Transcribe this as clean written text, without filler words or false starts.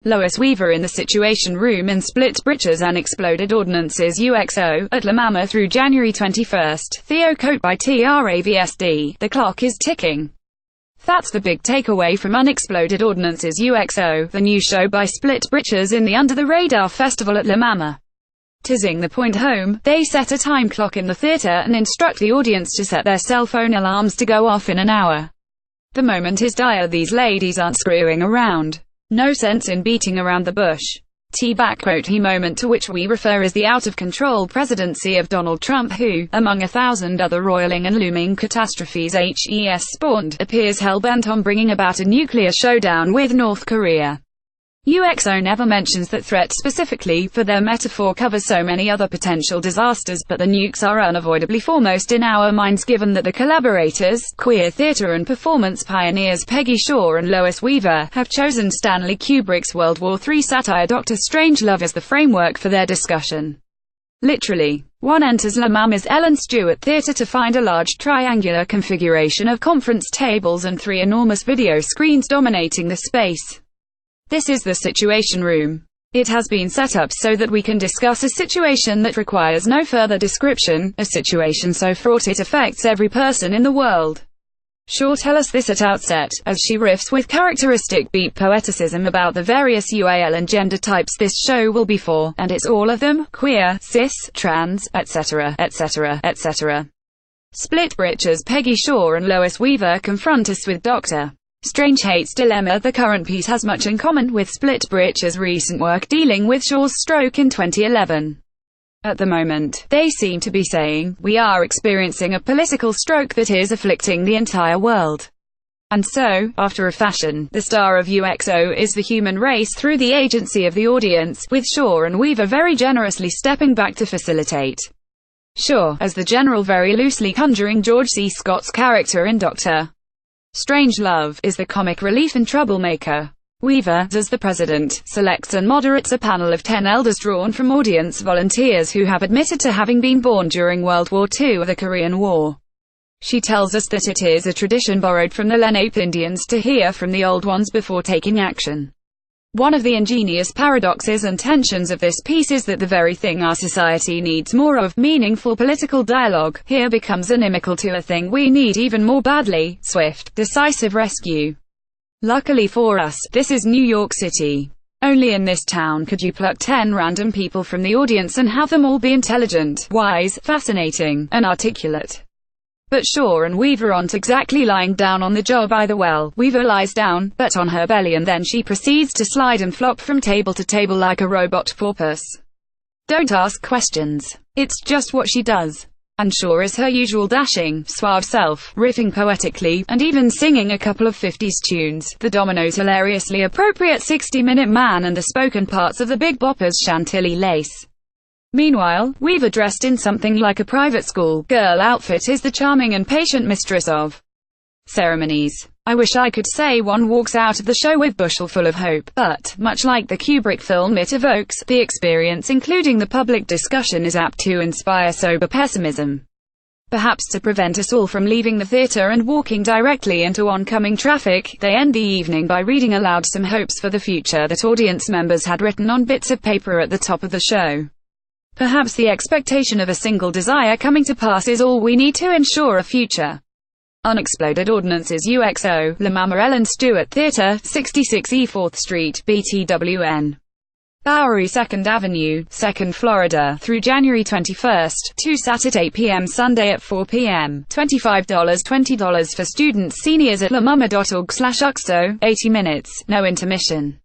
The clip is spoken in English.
Lois Weaver in the Situation Room in Split Britches Unexploded Ordnances UXO, at La Mama through January 21. THEO COTE by TRAVSD. The clock is ticking. That's the big takeaway from Unexploded Ordnances UXO, the new show by Split Britches in the Under the Radar Festival at La Mama. To zing the point home, they set a time clock in the theatre and instruct the audience to set their cell phone alarms to go off in an hour. The moment is dire. These ladies aren't screwing around. No sense in beating around the bush. He moment, to which we refer as the out-of-control presidency of Donald Trump, who, among 1,000 other roiling and looming catastrophes HES spawned, appears hell-bent on bringing about a nuclear showdown with North Korea. UXO never mentions that threat specifically, for their metaphor covers so many other potential disasters, but the nukes are unavoidably foremost in our minds given that the collaborators, queer theatre and performance pioneers Peggy and Lois Weaver, have chosen Stanley Kubrick's World War III satire Dr. Strangelove as the framework for their discussion. Literally, one enters La Mama's Ellen Stewart Theatre to find a large triangular configuration of conference tables and 3 enormous video screens dominating the space. This is the Situation Room. It has been set up so that we can discuss a situation that requires no further description, a situation so fraught it affects every person in the world. Shaw tells us this at outset, as she riffs with characteristic beat poeticism about the various UAL and gender types this show will be for, and it's all of them: queer, cis, trans, etc., etc., etc. Split Britches Peggy and Lois Weaver confront us with Dr. Strange Hate's dilemma. The current piece has much in common with Split Britches' recent work dealing with Shaw's stroke in 2011. At the moment, they seem to be saying, we are experiencing a political stroke that is afflicting the entire world. And so, after a fashion, the star of UXO is the human race through the agency of the audience, with Shaw and Weaver very generously stepping back to facilitate. Shaw, as the general, very loosely conjuring George C. Scott's character in Dr. Strangelove, is the comic relief and troublemaker. Weaver, as the president, selects and moderates a panel of 10 elders drawn from audience volunteers who have admitted to having been born during World War II or the Korean War. She tells us that it is a tradition borrowed from the Lenape Indians to hear from the old ones before taking action. One of the ingenious paradoxes and tensions of this piece is that the very thing our society needs more of, meaningful political dialogue, here becomes inimical to a thing we need even more badly: swift, decisive rescue. Luckily for us, this is New York City. Only in this town could you pluck 10 random people from the audience and have them all be intelligent, wise, fascinating, and articulate. But Shaw and Weaver aren't exactly lying down on the job either. Well, Weaver lies down, but on her belly, and then she proceeds to slide and flop from table to table like a robot porpoise. Don't ask questions. It's just what she does. And Shaw is her usual dashing, suave self, riffing poetically, and even singing a couple of 50s tunes, the Domino's hilariously appropriate 60-Minute Man and the spoken parts of the Big Bopper's Chantilly Lace. Meanwhile, Weaver, dressed in something like a private school girl outfit, is the charming and patient mistress of ceremonies. I wish I could say one walks out of the show with bushel full of hope, but, much like the Kubrick film it evokes, the experience, including the public discussion, is apt to inspire sober pessimism. Perhaps to prevent us all from leaving the theatre and walking directly into oncoming traffic, they end the evening by reading aloud some hopes for the future that audience members had written on bits of paper at the top of the show. Perhaps the expectation of a single desire coming to pass is all we need to ensure a future. Unexploded Ordnances UXO, La Mama Ellen Stewart Theatre, 66 E 4th Street, BTWN. Bowery 2nd Avenue, 2nd Florida, through January 21, 2 Sat at 8 p.m. Sunday at 4 p.m. $25, $20 for students, seniors at lamama.org/UXO, 80 minutes, no intermission.